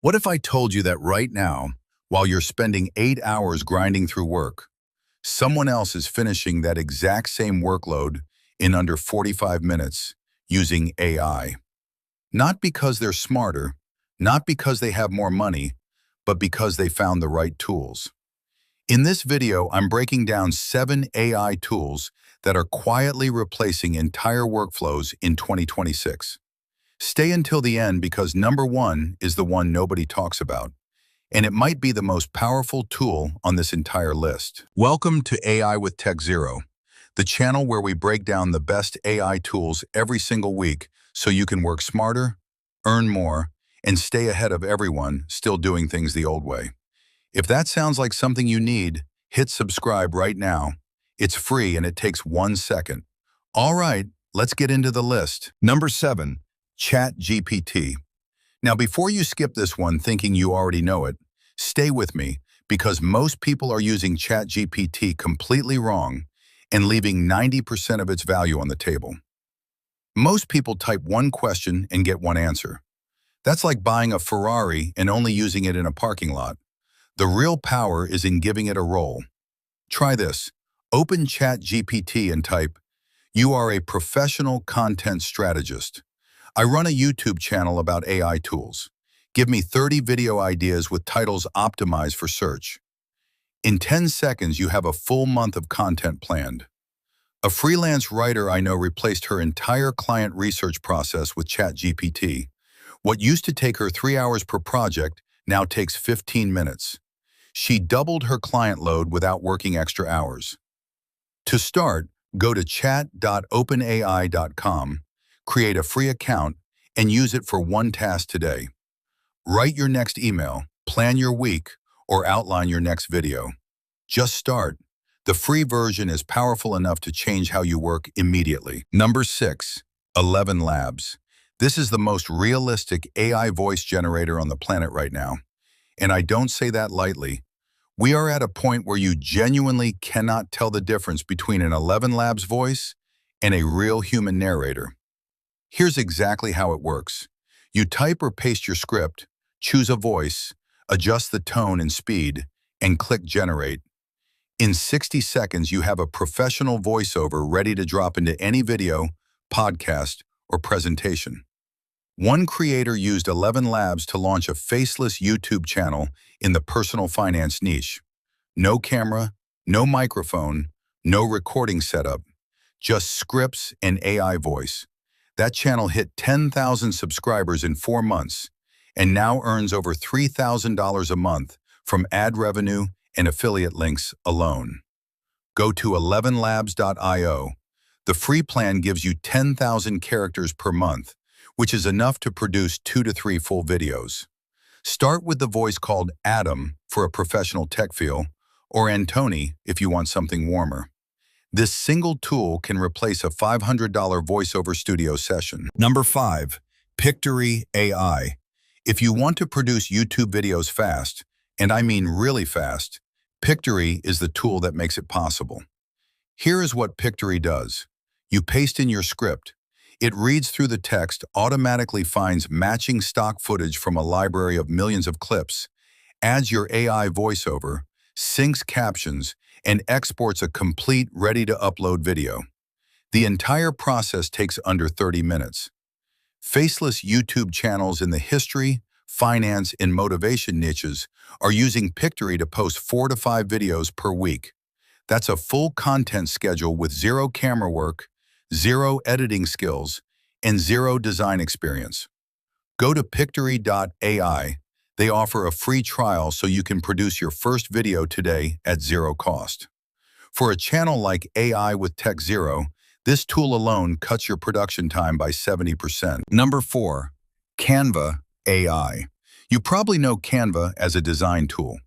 What if I told you that right now, while you're spending 8 hours grinding through work, someone else is finishing that exact same workload in under 45 minutes using AI? Not because they're smarter, not because they have more money, but because they found the right tools. In this video, I'm breaking down 7 AI tools that are quietly replacing entire workflows in 2026. Stay until the end because number 1 is the one nobody talks about, and it might be the most powerful tool on this entire list. Welcome to AI with Tech Zero, the channel where we break down the best AI tools every single week so you can work smarter, earn more, and stay ahead of everyone still doing things the old way. If that sounds like something you need, hit subscribe right now. It's free and it takes 1 second. All right, let's get into the list. Number 7. ChatGPT. Now, before you skip this one thinking you already know it, stay with me because most people are using ChatGPT completely wrong and leaving 90% of its value on the table. Most people type one question and get one answer. That's like buying a Ferrari and only using it in a parking lot. The real power is in giving it a role. Try this. Open ChatGPT and type, "You are a professional content strategist. I run a YouTube channel about AI tools. Give me 30 video ideas with titles optimized for search." In 10 seconds, you have a full month of content planned. A freelance writer I know replaced her entire client research process with ChatGPT. What used to take her 3 hours per project now takes 15 minutes. She doubled her client load without working extra hours. To start, go to chat.openai.com, create a free account, and use it for one task today. Write your next email, plan your week, or outline your next video. Just start. The free version is powerful enough to change how you work immediately. Number 6. ElevenLabs. This is the most realistic AI voice generator on the planet right now. And I don't say that lightly. We are at a point where you genuinely cannot tell the difference between an ElevenLabs voice and a real human narrator. Here's exactly how it works. You type or paste your script, choose a voice, adjust the tone and speed, and click Generate. In 60 seconds, you have a professional voiceover ready to drop into any video, podcast, or presentation. One creator used ElevenLabs to launch a faceless YouTube channel in the personal finance niche. No camera, no microphone, no recording setup, just scripts and AI voice. That channel hit 10,000 subscribers in 4 months and now earns over $3,000 a month from ad revenue and affiliate links alone. Go to ElevenLabs.io. The free plan gives you 10,000 characters per month, which is enough to produce 2 to 3 full videos. Start with the voice called Adam for a professional tech feel, or Antony if you want something warmer. This single tool can replace a $500 voiceover studio session. Number 5. Pictory AI. If you want to produce YouTube videos fast, and I mean really fast, Pictory is the tool that makes it possible. Here is what Pictory does. You paste in your script. It reads through the text, automatically finds matching stock footage from a library of millions of clips, adds your AI voiceover, syncs captions, and exports a complete, ready-to-upload video. The entire process takes under 30 minutes. Faceless YouTube channels in the history, finance, and motivation niches are using Pictory to post 4 to 5 videos per week. That's a full content schedule with 0 camera work, 0 editing skills, and 0 design experience. Go to Pictory.ai. They offer a free trial so you can produce your first video today at 0 cost. For a channel like AI with Tech Zero, this tool alone cuts your production time by 70%. Number 4. Canva AI. You probably know Canva as a design tool,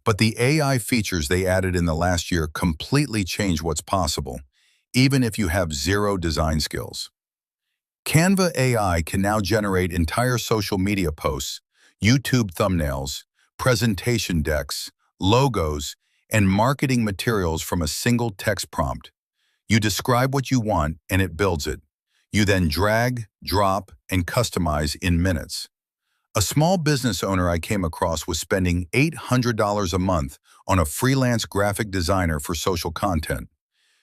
but the AI features they added in the last year completely change what's possible, even if you have 0 design skills. Canva AI can now generate entire social media posts, YouTube thumbnails, presentation decks, logos, and marketing materials from a single text prompt. You describe what you want and it builds it. You then drag, drop, and customize in minutes. A small business owner I came across was spending $800 a month on a freelance graphic designer for social content.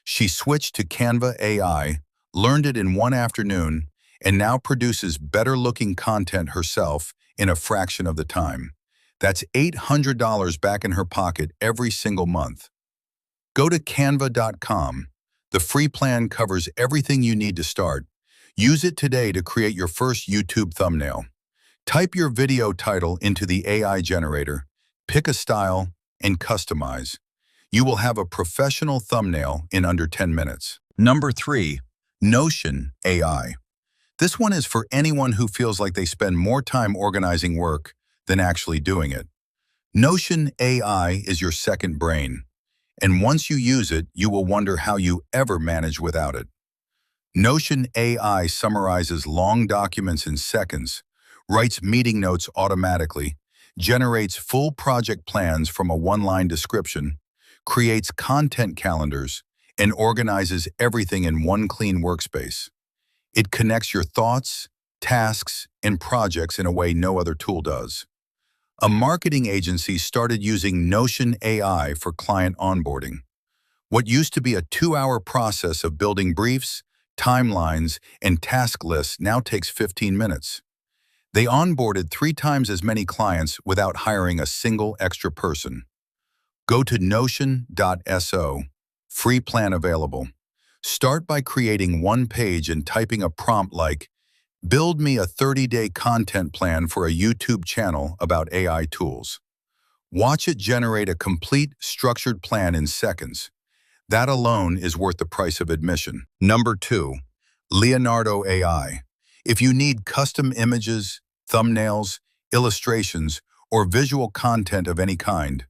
She switched to Canva AI, learned it in one afternoon, and now produces better-looking content herself in a fraction of the time. That's $800 back in her pocket every single month. Go to canva.com. The free plan covers everything you need to start. Use it today to create your first YouTube thumbnail. Type your video title into the AI generator, pick a style, and customize. You will have a professional thumbnail in under 10 minutes. Number 3. Notion AI. This one is for anyone who feels like they spend more time organizing work than actually doing it. Notion AI is your second brain, and once you use it, you will wonder how you ever manage without it. Notion AI summarizes long documents in seconds, writes meeting notes automatically, generates full project plans from a one-line description, creates content calendars, and organizes everything in one clean workspace. It connects your thoughts, tasks, and projects in a way no other tool does. A marketing agency started using Notion AI for client onboarding. What used to be a 2-hour process of building briefs, timelines, and task lists now takes 15 minutes. They onboarded 3 times as many clients without hiring a single extra person. Go to notion.so. Free plan available. Start by creating one page and typing a prompt like, "Build me a 30-day content plan for a YouTube channel about AI tools." Watch it generate a complete, structured plan in seconds. That alone is worth the price of admission. Number 2. Leonardo AI. If you need custom images, thumbnails, illustrations, or visual content of any kind,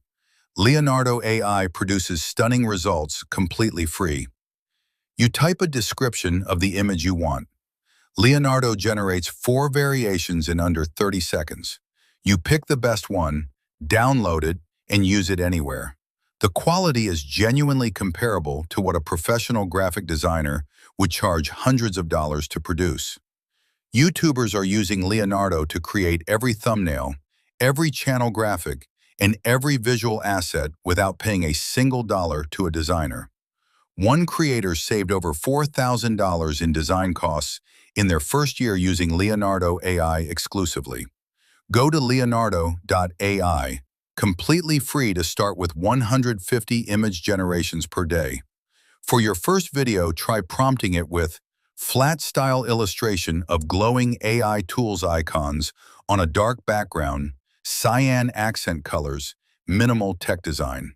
Leonardo AI produces stunning results completely free. You type a description of the image you want. Leonardo generates 4 variations in under 30 seconds. You pick the best one, download it, and use it anywhere. The quality is genuinely comparable to what a professional graphic designer would charge hundreds of dollars to produce. YouTubers are using Leonardo to create every thumbnail, every channel graphic, and every visual asset without paying a single dollar to a designer. One creator saved over $4,000 in design costs in their first year using Leonardo AI exclusively. Go to leonardo.ai, completely free to start with 150 image generations per day. For your first video, try prompting it with flat style illustration of glowing AI tools icons on a dark background, cyan accent colors, minimal tech design.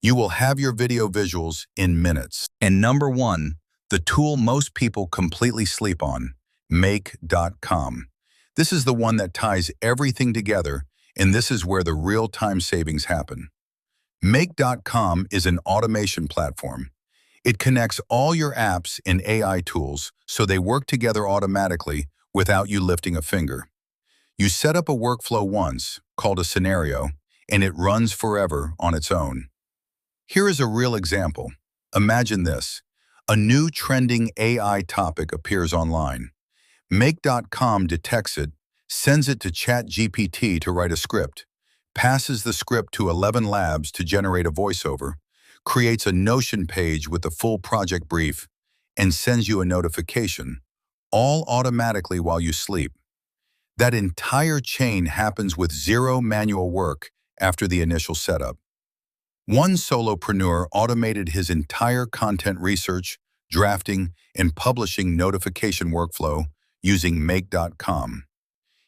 You will have your video visuals in minutes. And number 1, the tool most people completely sleep on, Make.com. This is the one that ties everything together, and this is where the real-time savings happen. Make.com is an automation platform. It connects all your apps and AI tools so they work together automatically without you lifting a finger. You set up a workflow once, called a scenario, and it runs forever on its own. Here is a real example. Imagine this. A new trending AI topic appears online. Make.com detects it, sends it to ChatGPT to write a script, passes the script to ElevenLabs to generate a voiceover, creates a Notion page with the full project brief, and sends you a notification, all automatically while you sleep. That entire chain happens with zero manual work after the initial setup. One solopreneur automated his entire content research, drafting, and publishing notification workflow using Make.com.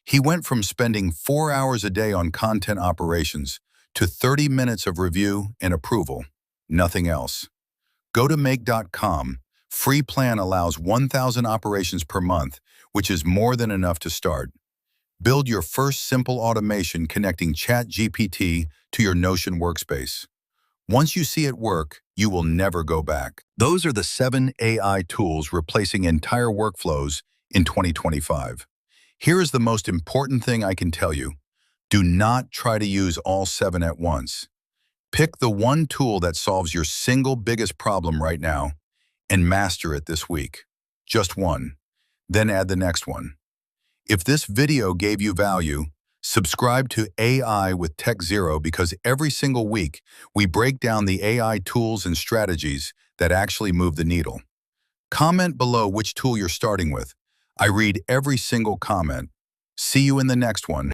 He went from spending 4 hours a day on content operations to 30 minutes of review and approval, nothing else. Go to Make.com. Free plan allows 1,000 operations per month, which is more than enough to start. Build your first simple automation connecting ChatGPT to your Notion workspace. Once you see it work, you will never go back. Those are the 7 AI tools replacing entire workflows in 2025. Here is the most important thing I can tell you. Do not try to use all 7 at once. Pick the one tool that solves your single biggest problem right now and master it this week. Just one. Then add the next one. If this video gave you value, Subscribe to AI with Tech Zero because every single week we break down the AI tools and strategies that actually move the needle. Comment below which tool you're starting with. I read every single comment. See you in the next one.